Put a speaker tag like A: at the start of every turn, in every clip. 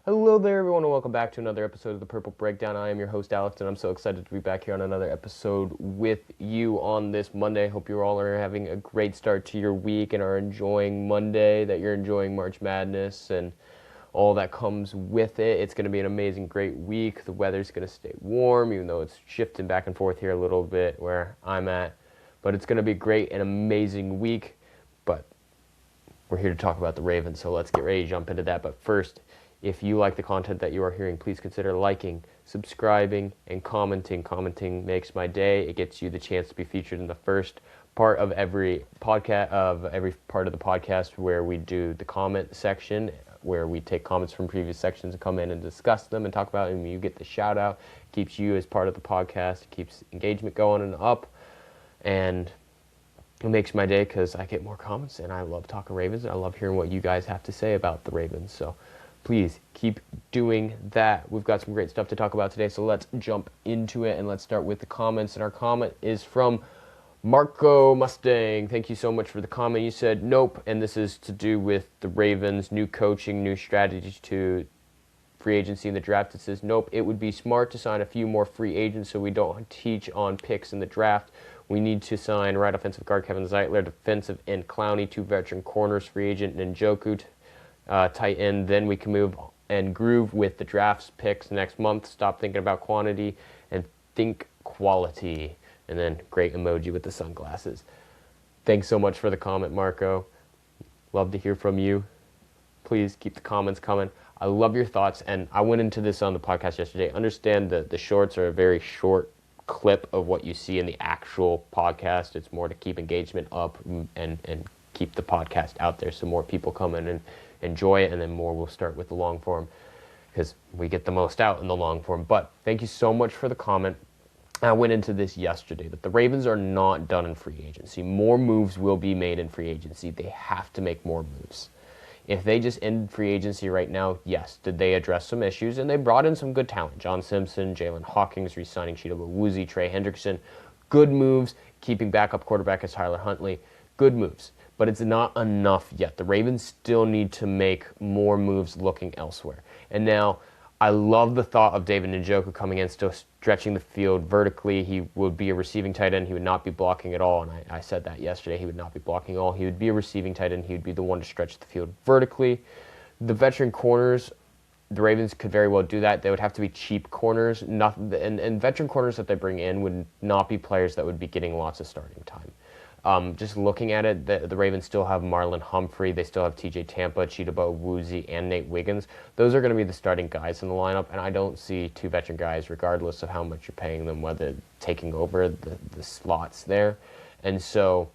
A: Hello there, everyone, and welcome back to another episode of the Purple Breakdown. I am your host, Alex, and I'm so excited to be back here on another episode with you on this Monday. Hope you all are having a great start to your week and are enjoying Monday, that you're enjoying March Madness and all that comes with it. It's going to be an amazing, great week. The weather's going to stay warm, even though it's shifting back and forth here a little bit where I'm at. But it's going to be great and amazing week. But we're here to talk about the Ravens, so let's get ready to jump into that. But first, if you like the content that you are hearing, please consider liking, subscribing, and commenting. Commenting makes my day. It gets you the chance to be featured in the first part of every podcast, part of the podcast where we do the comment section, where we take comments from previous sections and come in and discuss them and talk about them. You get the shout out. It keeps you as part of the podcast. It keeps engagement going and up. And it makes my day because I get more comments and I love talking Ravens. And I love hearing what you guys have to say about the Ravens. So please keep doing that. We've got some great stuff to talk about today, so let's jump into it, and let's start with the comments. And our comment is from Marco Mustang. Thank you so much for the comment. You said, nope, and this is to do with the Ravens' new coaching, new strategy to free agency in the draft. It says, nope, it would be smart to sign a few more free agents so we don't teach on picks in the draft. We need to sign right offensive guard Kevin Zeitler, defensive end Clowney, 2 veteran corners, free agent Njoku, tight end. Then we can move and groove with the drafts picks next month. Stop thinking about quantity and think quality. And then great emoji with the sunglasses. Thanks so much for the comment, Marco. Love to hear from you. Please keep the comments coming. I love your thoughts, and I went into this on the podcast yesterday. Understand that the shorts are a very short clip of what you see in the actual podcast. It's more to keep engagement up and keep the podcast out there so more people come in and enjoy it, and then more will start with the long form because we get the most out in the long form. But thank you so much for the comment. I went into this yesterday that the Ravens are not done in free agency. More moves will be made in free agency. They have to make more moves. If they just ended free agency right now, yes, did they address some issues? And they brought in some good talent. John Simpson, Jalen Hawkins, re-signing Chidobe Awuzie, Trey Hendrickson. Good moves. Keeping backup quarterback as Tyler Huntley. Good moves. But it's not enough yet. The Ravens still need to make more moves looking elsewhere. And now, I love the thought of David Njoku coming in, still stretching the field vertically. He would be a receiving tight end. He would not be blocking at all. And I said that yesterday. He would not be blocking at all. He would be a receiving tight end. He would be the one to stretch the field vertically. The veteran corners, the Ravens could very well do that. They would have to be cheap corners. And veteran corners that they bring in would not be players that would be getting lots of starting time. Just looking at it, the Ravens still have Marlon Humphrey. They still have TJ Tampa, Chidobe Awuzie, and Nate Wiggins. Those are going to be the starting guys in the lineup, and I don't see 2 veteran guys, regardless of how much you're paying them, whether taking over the slots there. And so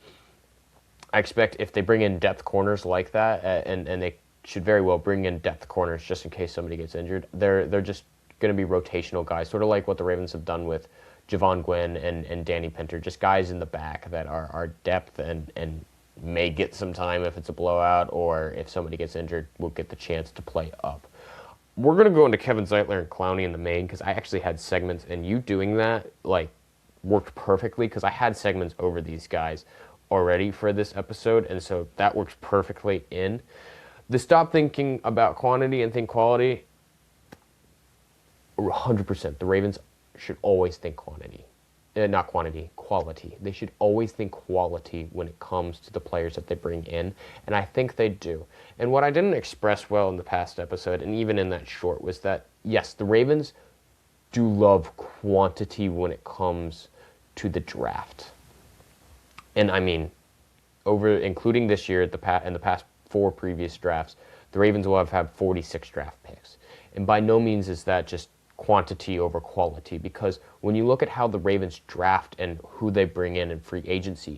A: I expect if they bring in depth corners like that, and they should very well bring in depth corners just in case somebody gets injured, they're just going to be rotational guys, sort of like what the Ravens have done with Javon Gwynn and Danny Pinter, just guys in the back that are depth and may get some time if it's a blowout, or if somebody gets injured, will get the chance to play up. We're going to go into Kevin Zeitler and Clowney in the main, because I actually had segments, and you doing that worked perfectly, because I had segments over these guys already for this episode, and so that works perfectly in. The stop thinking about quantity and think quality, 100%. The Ravens should always think quality. They should always think quality when it comes to the players that they bring in, and I think they do. And what I didn't express well in the past episode, and even in that short, was that, yes, the Ravens do love quantity when it comes to the draft. And I mean, including this year, in the past 4 previous drafts, the Ravens will have had 46 draft picks. And by no means is that just quantity over quality, because when you look at how the Ravens draft and who they bring in free agency,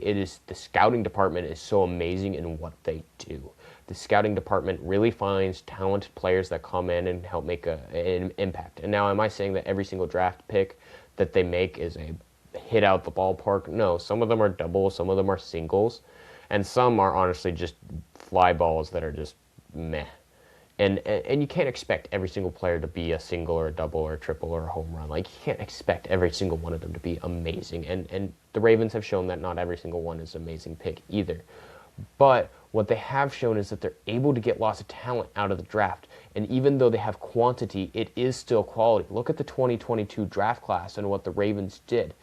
A: the scouting department is so amazing in what they do. The scouting department really finds talented players that come in and help make an impact. And now, am I saying that every single draft pick that they make is a hit out the ballpark? No, some of them are doubles, some of them are singles, and some are honestly just fly balls that are just meh. And you can't expect every single player to be a single or a double or a triple or a home run. You can't expect every single one of them to be amazing. And the Ravens have shown that not every single one is an amazing pick either. But what they have shown is that they're able to get lots of talent out of the draft. And even though they have quantity, it is still quality. Look at the 2022 draft class and what the Ravens did.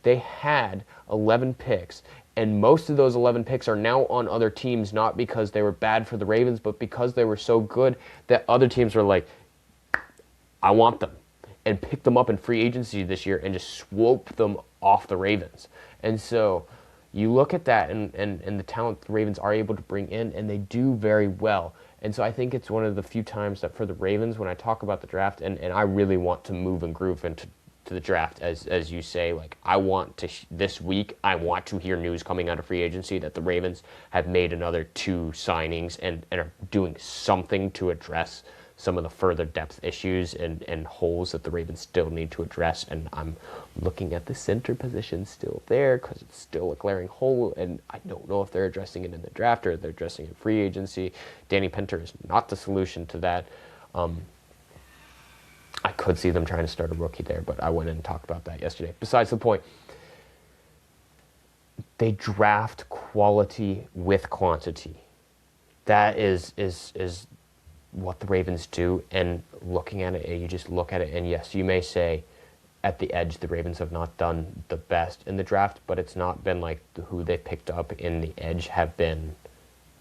A: They had 11 picks, and most of those 11 picks are now on other teams, not because they were bad for the Ravens, but because they were so good that other teams were like, I want them, and picked them up in free agency this year and just swooped them off the Ravens. And so you look at that and the talent the Ravens are able to bring in, and they do very well. And so I think it's one of the few times that for the Ravens, when I talk about the draft, and I really want to move and groove into the draft, as you say, like I want to, this week, I want to hear news coming out of free agency that the Ravens have made another 2 signings and are doing something to address some of the further depth issues and holes that the Ravens still need to address. And I'm looking at the center position still there because it's still a glaring hole, and I don't know if they're addressing it in the draft or if they're addressing it in free agency. Danny Pinter is not the solution to that. I could see them trying to start a rookie there, but I went in and talked about that yesterday. Besides the point, they draft quality with quantity. That is what the Ravens do, and looking at it, you just look at it, and yes, you may say at the edge the Ravens have not done the best in the draft, but it's not been like who they picked up in the edge have been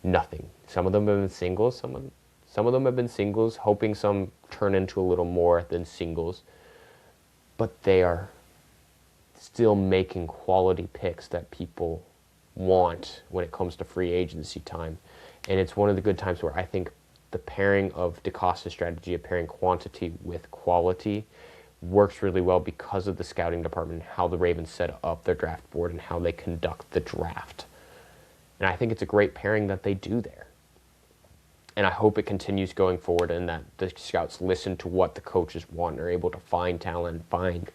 A: nothing. Some of them have been singles, some of them have been singles, hoping some turn into a little more than singles, but they are still making quality picks that people want when it comes to free agency time. And it's one of the good times where I think the pairing of DeCosta's strategy of pairing quantity with quality works really well because of the scouting department, how the Ravens set up their draft board and how they conduct the draft. And I think it's a great pairing that they do there. And I hope it continues going forward, and that the scouts listen to what the coaches want and are able to find talent, find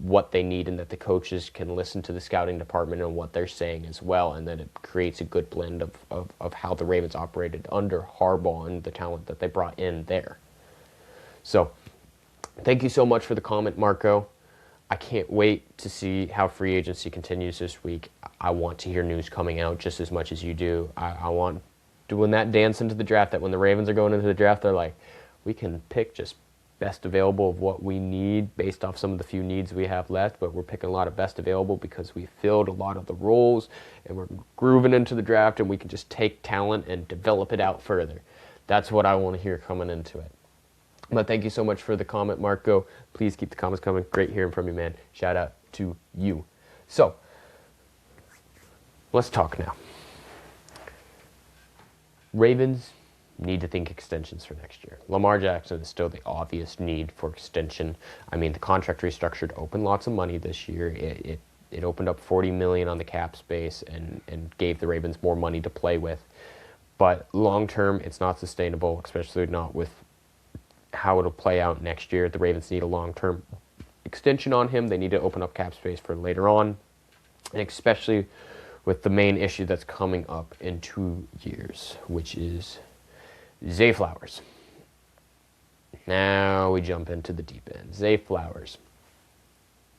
A: what they need, and that the coaches can listen to the scouting department and what they're saying as well, and that it creates a good blend of how the Ravens operated under Harbaugh and the talent that they brought in there. So thank you so much for the comment, Marco. I can't wait to see how free agency continues this week. I want to hear news coming out just as much as you do. I want doing that dance into the draft, that when the Ravens are going into the draft, they're like, we can pick just best available of what we need based off some of the few needs we have left, but we're picking a lot of best available because we filled a lot of the roles and we're grooving into the draft, and we can just take talent and develop it out further. That's what I want to hear coming into it. But thank you so much for the comment, Marco. Please keep the comments coming. Great hearing from you, man. Shout out to you. So let's talk now. Ravens need to think extensions for next year. Lamar Jackson is still the obvious need for extension. I mean, the contract restructured opened lots of money this year. It opened up $40 million on the cap space and gave the Ravens more money to play with. But long term, it's not sustainable, especially not with how it'll play out next year. The Ravens need a long-term extension on him. They need to open up cap space for later on, and especially with the main issue that's coming up in 2 years, which is Zay Flowers. Now we jump into the deep end. Zay Flowers.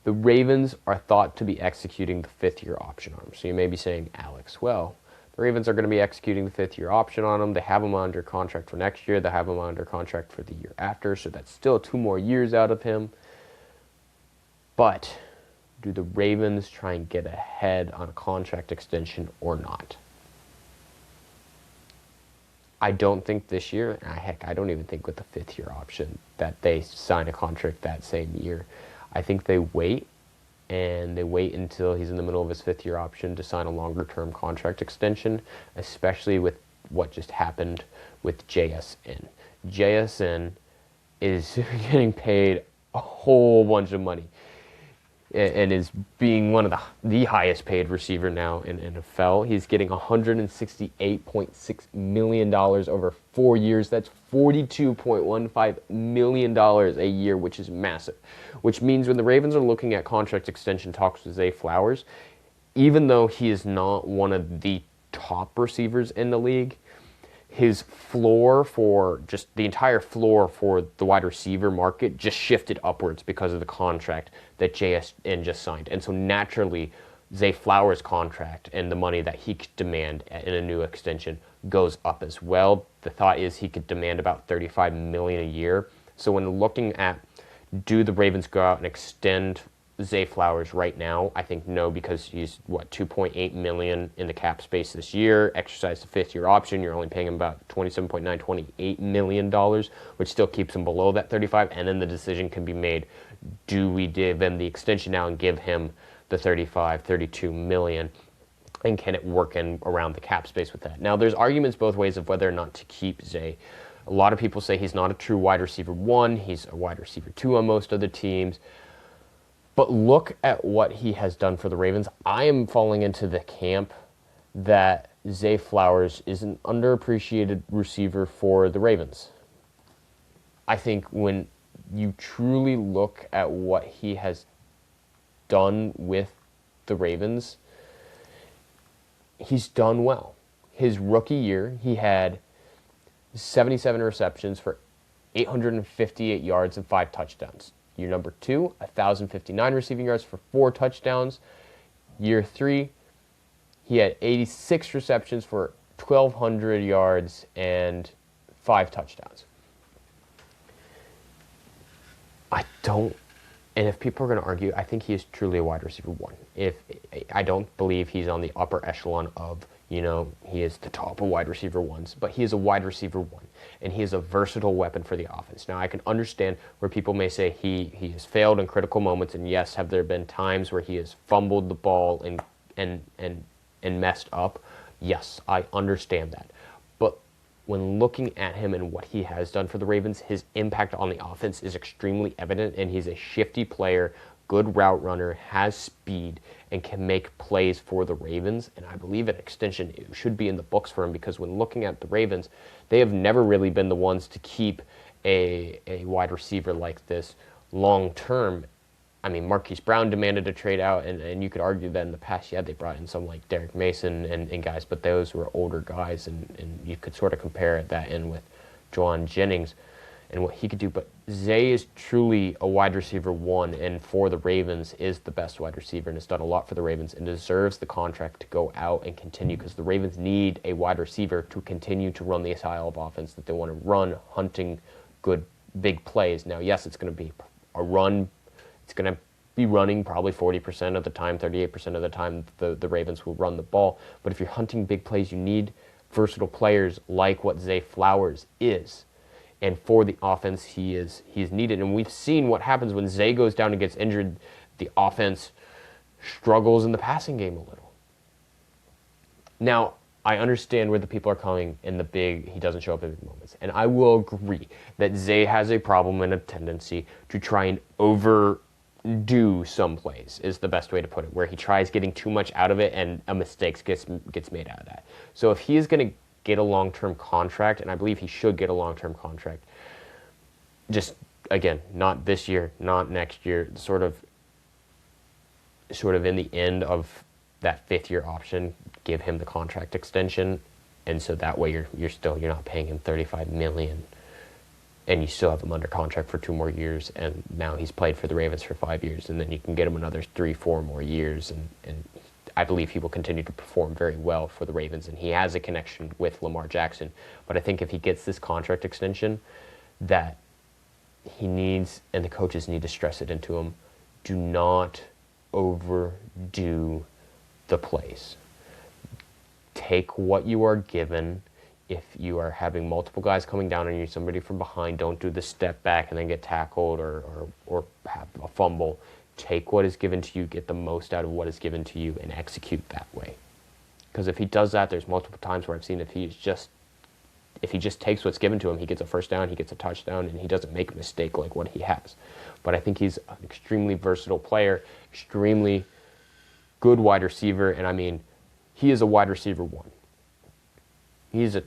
A: The Ravens are thought to be executing the 5th-year option on him. So you may be saying, Alex, well, the Ravens are going to be executing the 5th-year option on him. They have him under contract for next year. They have him under contract for the year after. So that's still 2 more years out of him. But do the Ravens try and get ahead on a contract extension or not? I don't think this year, heck, I don't even think with the 5th-year option that they sign a contract that same year. I think they wait, and they wait until he's in the middle of his 5th-year option to sign a longer-term contract extension, especially with what just happened with JSN. JSN is getting paid a whole bunch of money and is being one of the highest paid receiver now in NFL. He's getting $168.6 million over 4 years. That's $42.15 million a year, which is massive. Which means when the Ravens are looking at contract extension talks with Zay Flowers, even though he is not one of the top receivers in the league, his floor for just the entire floor for the wide receiver market just shifted upwards because of the contract that JSN just signed. And so naturally, Zay Flowers' contract and the money that he could demand in a new extension goes up as well. The thought is he could demand about $35 million a year. So when looking at, do the Ravens go out and extend Zay Flowers right now? I think no, because he's $2.8 million in the cap space this year. Exercise the fifth-year option, you're only paying him about $28 million, which still keeps him below that 35. And then the decision can be made: do we give him the extension now and give him the 32 million? And can it work in around the cap space with that? Now, there's arguments both ways of whether or not to keep Zay. A lot of people say he's not a true wide receiver 1. He's a wide receiver 2 on most other teams. But look at what he has done for the Ravens. I am falling into the camp that Zay Flowers is an underappreciated receiver for the Ravens. I think when you truly look at what he has done with the Ravens, he's done well. His rookie year, he had 77 receptions for 858 yards and 5 touchdowns. Year number 2, 1,059 receiving yards for 4 touchdowns. Year 3, he had 86 receptions for 1,200 yards and 5 touchdowns. And if people are going to argue, I think he is truly a wide receiver 1. I don't believe he's on the upper echelon of, he is the top of wide receiver 1s, but he is a wide receiver 1, and he is a versatile weapon for the offense. Now, I can understand where people may say he has failed in critical moments, and yes, have there been times where he has fumbled the ball and messed up? Yes, I understand that. But when looking at him and what he has done for the Ravens, his impact on the offense is extremely evident, and he's a shifty player, good route runner, has speed, and can make plays for the Ravens. And I believe an extension should be in the books for him, because when looking at the Ravens, they have never really been the ones to keep a wide receiver like this long term. I mean, Marquise Brown demanded a trade out, and you could argue that in the past, they brought in some like Derek Mason and guys, but those were older guys, and you could sort of compare that in with Juwan Jennings and what he could do. But Zay is truly a wide receiver 1, and for the Ravens is the best wide receiver, and has done a lot for the Ravens and deserves the contract to go out and continue, because the Ravens need a wide receiver to continue to run the style of offense that they want to run, hunting good big plays. Now, yes, it's going to be a run. It's going to be running probably 40% of the time, 38% of the time the Ravens will run the ball. But if you're hunting big plays, you need versatile players like what Zay Flowers is. And for the offense, he is needed. And we've seen what happens when Zay goes down and gets injured. The offense struggles in the passing game a little. Now, I understand where the people are coming in he doesn't show up in big moments. And I will agree that Zay has a problem and a tendency to try and overdo some plays, is the best way to put it, where he tries getting too much out of it and a mistake gets made out of that. So if he is going to get a long-term contract, and I believe he should get a long-term contract, just, again, not this year, not next year, sort of in the end of that 5th-year option, give him the contract extension, and so that way you're not paying him $35 million, and you still have him under contract for 2 more years, and now he's played for the Ravens for 5 years, and then you can get him another 3-4 more years, and I believe he will continue to perform very well for the Ravens, and he has a connection with Lamar Jackson. But I think if he gets this contract extension, that he needs, and the coaches need to stress it into him, do not overdo the plays. Take what you are given. If you are having multiple guys coming down on you, somebody from behind, don't do the step back and then get tackled or have a fumble. Take what is given to you, get the most out of what is given to you, and execute that way. Because if he does that, there's multiple times where I've seen if he just takes what's given to him, he gets a first down, he gets a touchdown, and he doesn't make a mistake like what he has. But I think he's an extremely versatile player, extremely good wide receiver, and I mean, he is a wide receiver 1. He's a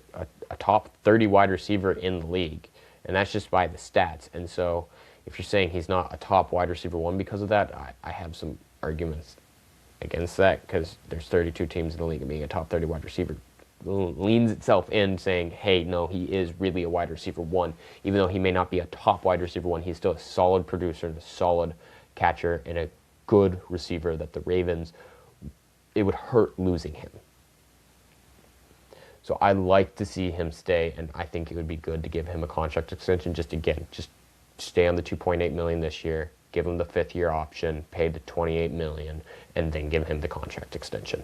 A: top 30 wide receiver in the league, and that's just by the stats. And so if you're saying he's not a top wide receiver 1 because of that, I have some arguments against that, because there's 32 teams in the league, and being a top 30 wide receiver leans itself in saying, hey, no, he is really a wide receiver 1. Even though he may not be a top wide receiver 1, he's still a solid producer and a solid catcher and a good receiver that the Ravens it would hurt losing him. So I like to see him stay, and I think it would be good to give him a contract extension. Just stay on the $2.8 million this year, give him the 5th-year option, pay the $28 million, and then give him the contract extension.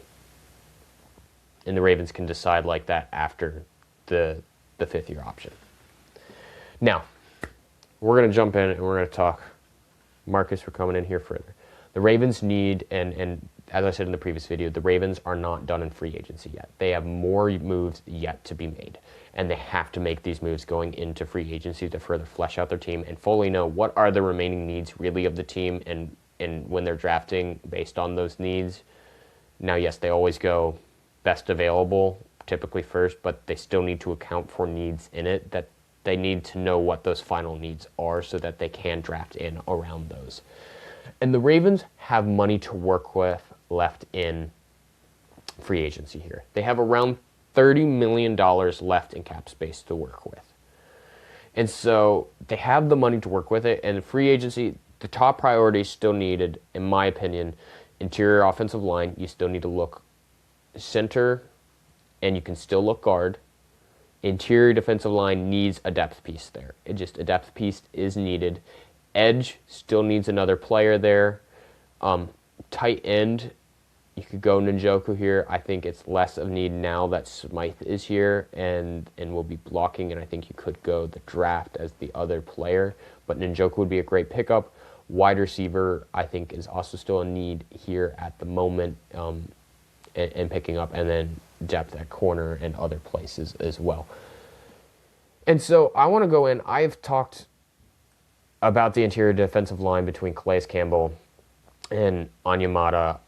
A: And the Ravens can decide like that after the 5th-year option. Now, we're going to jump in and we're going to talk. Marcus, we're coming in here further. The Ravens need, and as I said in the previous video, the Ravens are not done in free agency yet. They have more moves yet to be made, and they have to make these moves going into free agency to further flesh out their team and fully know what are the remaining needs really of the team, and when they're drafting based on those needs. Now, yes, they always go best available, typically first, but they still need to account for needs in it, that they need to know what those final needs are so that they can draft in around those. And the Ravens have money to work with left in free agency here. They have around $30 million left in cap space to work with. And so they have the money to work with it, and free agency, the top priority is still needed, in my opinion. Interior offensive line, you still need to look center, and you can still look guard. Interior defensive line needs a depth piece there. A depth piece is needed. Edge still needs another player there. Tight end, you could go Njoku here. I think it's less of need now that Smythe is here and will be blocking, and I think you could go the draft as the other player. But Njoku would be a great pickup. Wide receiver, I think, is also still a need here at the moment, and picking up, and then depth at corner and other places as well. And so I want to go in. I've talked about the interior defensive line between Calais Campbell and Onyemata.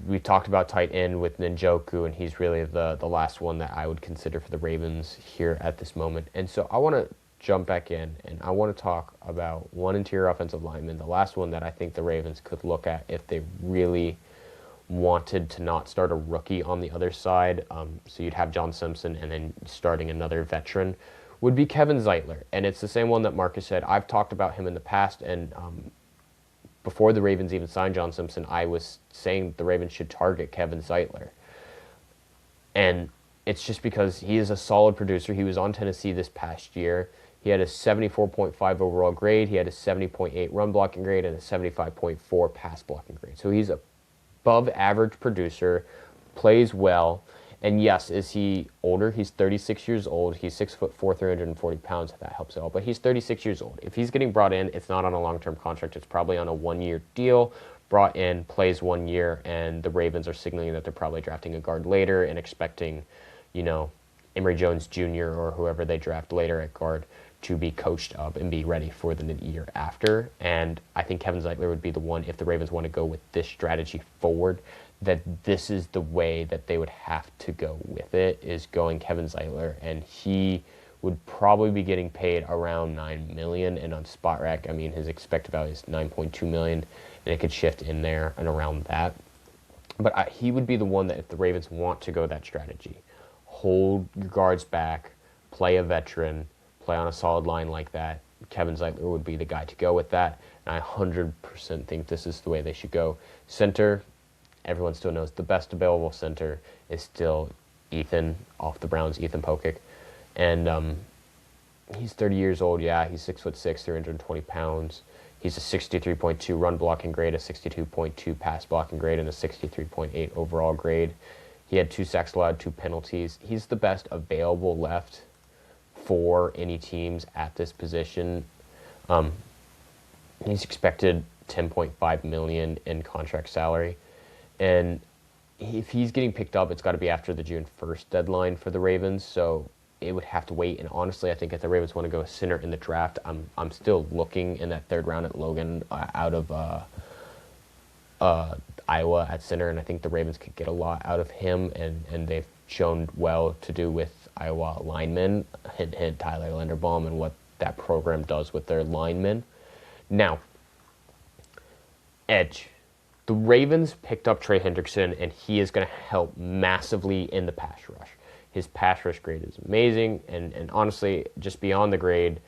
A: We talked about tight end with Njoku, and he's really the last one that I would consider for the Ravens here at this moment. And so I want to jump back in, and I want to talk about one interior offensive lineman, the last one that I think the Ravens could look at if they really wanted to not start a rookie on the other side. So you'd have John Simpson and then starting another veteran, would be Kevin Zeitler. And it's the same one that Marcus said. I've talked about him in the past, and before the Ravens even signed John Simpson, I was saying the Ravens should target Kevin Zeitler. And it's just because he is a solid producer. He was on Tennessee this past year. He had a 74.5 overall grade. He had a 70.8 run blocking grade and a 75.4 pass blocking grade. So he's a above average producer, plays well, and yes, is he older? He's 36 years old. He's 6'4", 340 pounds, if that helps at all. But he's 36 years old. If he's getting brought in, it's not on a long-term contract. It's probably on a one-year deal. Brought in, plays 1 year, and the Ravens are signaling that they're probably drafting a guard later and expecting, Emory Jones Jr. or whoever they draft later at guard to be coached up and be ready for the year after. And I think Kevin Zeitler would be the one, if the Ravens want to go with this strategy forward, that this is the way that they would have to go with it, is going Kevin Zeitler. And he would probably be getting paid around $9 million. And on Spot Rack, his expected value is $9.2 million, and it could shift in there and around that. But he would be the one that, if the Ravens want to go that strategy, hold your guards back, play a veteran, play on a solid line like that, Kevin Zeitler would be the guy to go with that. And I 100% think this is the way they should go. Center, everyone still knows the best available center is still Ethan off the Browns, Ethan Pokic. And he's 30 years old. Yeah, he's 6'6", 320 pounds. He's a 63.2 run blocking grade, a 62.2 pass blocking grade, and a 63.8 overall grade. He had 2 sacks allowed, 2 penalties. He's the best available left for any teams at this position. He's expected $10.5 million in contract salary. And if he's getting picked up, it's got to be after the June 1st deadline for the Ravens. So it would have to wait. And honestly, I think if the Ravens want to go center in the draft, I'm still looking in that third round at Logan out of Iowa at center. And I think the Ravens could get a lot out of him. And they've shown well to do with Iowa linemen, hint, hint, Tyler Linderbaum, and what that program does with their linemen. Now, edge. The Ravens picked up Trey Hendrickson, and he is going to help massively in the pass rush. His pass rush grade is amazing, and honestly, just beyond the grade,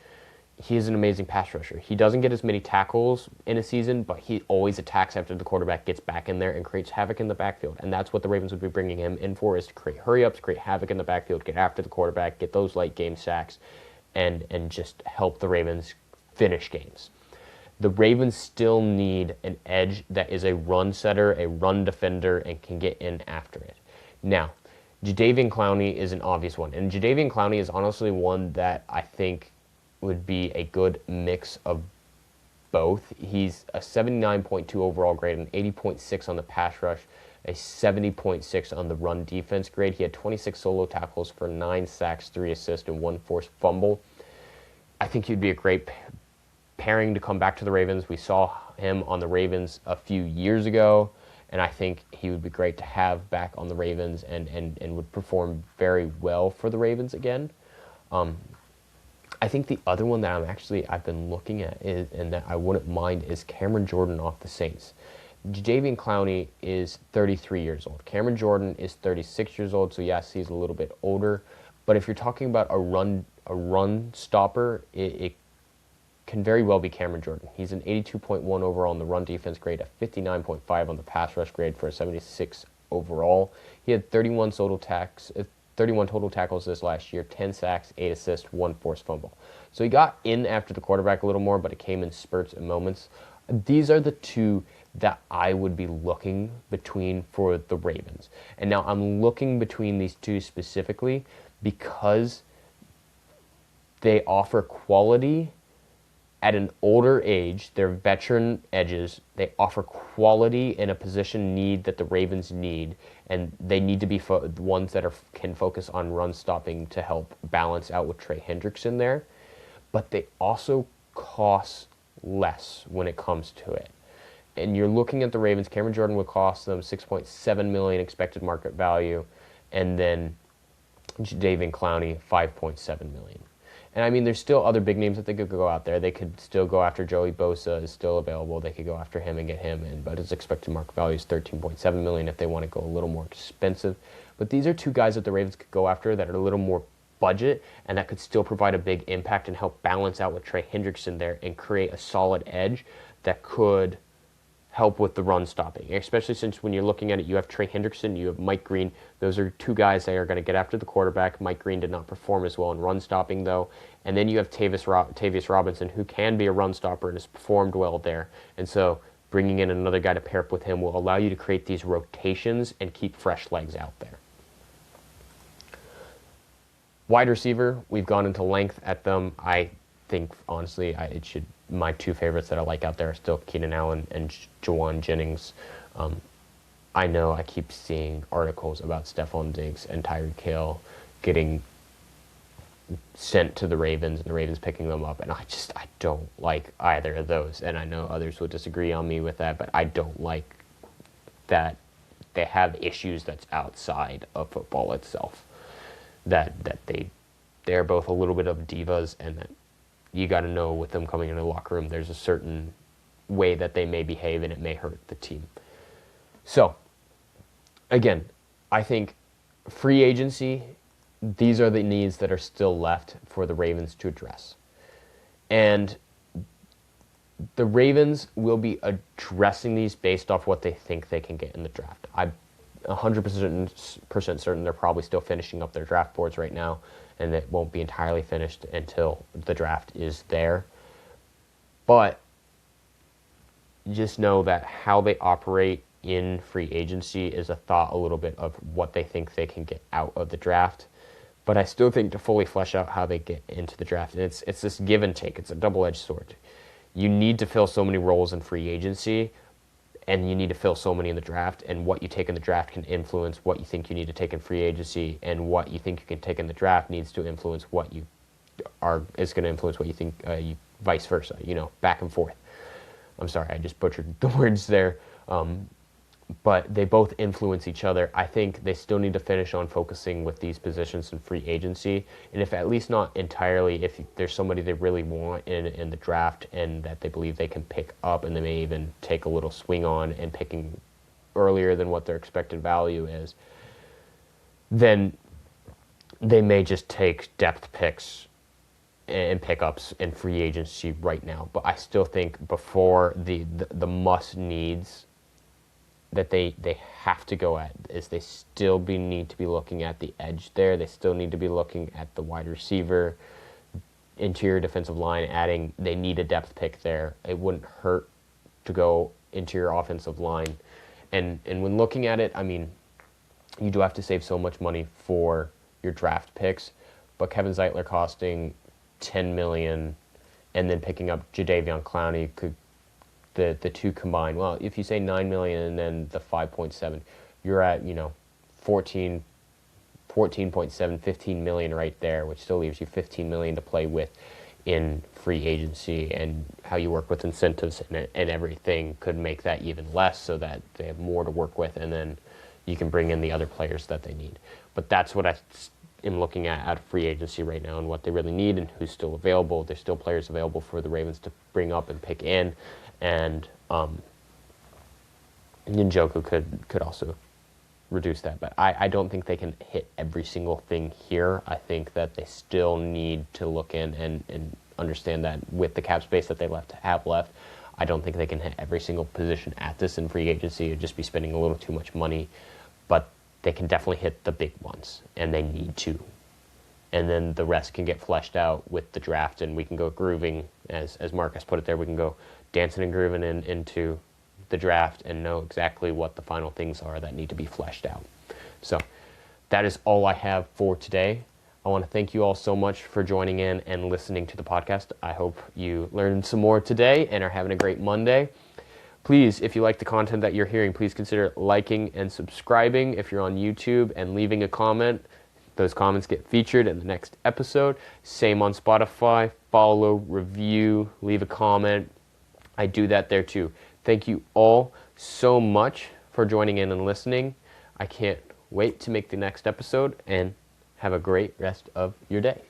A: he is an amazing pass rusher. He doesn't get as many tackles in a season, but he always attacks after the quarterback gets back in there and creates havoc in the backfield. And that's what the Ravens would be bringing him in for, is to create hurry-ups, create havoc in the backfield, get after the quarterback, get those late-game sacks, and just help the Ravens finish games. The Ravens still need an edge that is a run setter, a run defender, and can get in after it. Now, Jadeveon Clowney is an obvious one. And Jadeveon Clowney is honestly one that I think would be a good mix of both. He's a 79.2 overall grade, an 80.6 on the pass rush, a 70.6 on the run defense grade. He had 26 solo tackles for 9 sacks, 3 assists, and 1 forced fumble. I think he'd be a great pairing to come back to the Ravens. We saw him on the Ravens a few years ago, and I think he would be great to have back on the Ravens and would perform very well for the Ravens again. I think the other one that I've been looking at and that I wouldn't mind is Cameron Jordan off the Saints. Jadeveon Clowney is 33 years old. Cameron Jordan is 36 years old, so yes, he's a little bit older. But if you're talking about a run stopper, it can very well be Cameron Jordan. He's an 82.1 overall on the run defense grade, a 59.5 on the pass rush grade for a 76 overall. He had 31 total tackles this last year, 10 sacks, 8 assists, 1 forced fumble. So he got in after the quarterback a little more, but it came in spurts and moments. These are the two that I would be looking between for the Ravens. And now I'm looking between these two specifically because they offer quality at an older age. They're veteran edges. They offer quality in a position need that the Ravens need, and they need to be ones that can focus on run stopping to help balance out with Trey Hendrickson there. But they also cost less when it comes to it. And you're looking at the Ravens, Cameron Jordan would cost them $6.7 million expected market value, and then Jadeveon Clowney, $5.7 million. And I mean, there's still other big names that they could go out there. They could still go after Joey Bosa, is still available. They could go after him and get him in, but his expected market value is $13.7 million if they want to go a little more expensive. But these are two guys that the Ravens could go after that are a little more budget and that could still provide a big impact and help balance out with Trey Hendrickson there and create a solid edge that could help with the run stopping, especially since when you're looking at it, you have Trey Hendrickson, you have Mike Green. Those are two guys that are going to get after the quarterback. Mike Green did not perform as well in run stopping, though. And then you have Tavius Robinson, who can be a run stopper and has performed well there. And so bringing in another guy to pair up with him will allow you to create these rotations and keep fresh legs out there. Wide receiver, we've gone into length at them. I think, honestly, my two favorites that I like out there are still Keenan Allen and Juwan Jennings. I know I keep seeing articles about Stephon Diggs and Tyreek Hill getting sent to the Ravens and the Ravens picking them up, and I don't like either of those. And I know others would disagree on me with that, but I don't like that they have issues that's outside of football itself. That they're both a little bit of divas, and that you got to know with them coming into the locker room, there's a certain way that they may behave, and it may hurt the team. So, again, I think free agency, these are the needs that are still left for the Ravens to address. And the Ravens will be addressing these based off what they think they can get in the draft. I'm 100% certain they're probably still finishing up their draft boards right now, and it won't be entirely finished until the draft is there. But just know that how they operate in free agency is a thought a little bit of what they think they can get out of the draft. But I still think to fully flesh out how they get into the draft, and it's this give and take. It's a double-edged sword. You need to fill so many roles in free agency, and you need to fill so many in the draft, and what you take in the draft can influence what you think you need to take in free agency, and what you think you can take in the draft needs to influence what you is going to influence what you think, vice versa, back and forth. I'm sorry, I just butchered the words there. But they both influence each other. I think they still need to finish on focusing with these positions in free agency. And if at least not entirely, if there's somebody they really want in the draft and that they believe they can pick up, and they may even take a little swing on and picking earlier than what their expected value is, then they may just take depth picks and pickups and free agency right now. But I still think before the must needs that they have to go at is they still need to be looking at the edge there. They still need to be looking at the wide receiver, interior defensive line, they need a depth pick there. It wouldn't hurt to go interior offensive line. And when looking at it, I mean, you do have to save so much money for your draft picks, but Kevin Zeitler costing $10 million and then picking up Jadeveon Clowney, could the two combined, well, if you say $9 million and then the 5.7, you're at, 14.7, $15 million right there, which still leaves you $15 million to play with in free agency, and how you work with incentives and everything could make that even less so that they have more to work with, and then you can bring in the other players that they need. But that's what I am looking at free agency right now and what they really need and who's still available. There's still players available for the Ravens to bring up and pick in, and Njoku could also reduce that. But I don't think they can hit every single thing here. I think that they still need to look in and understand that with the cap space that they have left, I don't think they can hit every single position at this in free agency. It'd just be spending a little too much money. But they can definitely hit the big ones, and they need to. And then the rest can get fleshed out with the draft, and we can go grooving, as Marcus put it there, we can go dancing and grooving into the draft and know exactly what the final things are that need to be fleshed out. So that is all I have for today. I want to thank you all so much for joining in and listening to the podcast. I hope you learned some more today and are having a great Monday. Please, if you like the content that you're hearing, please consider liking and subscribing if you're on YouTube, and leaving a comment. Those comments get featured in the next episode. Same on Spotify. Follow, review, leave a comment. I do that there too. Thank you all so much for joining in and listening. I can't wait to make the next episode, and have a great rest of your day.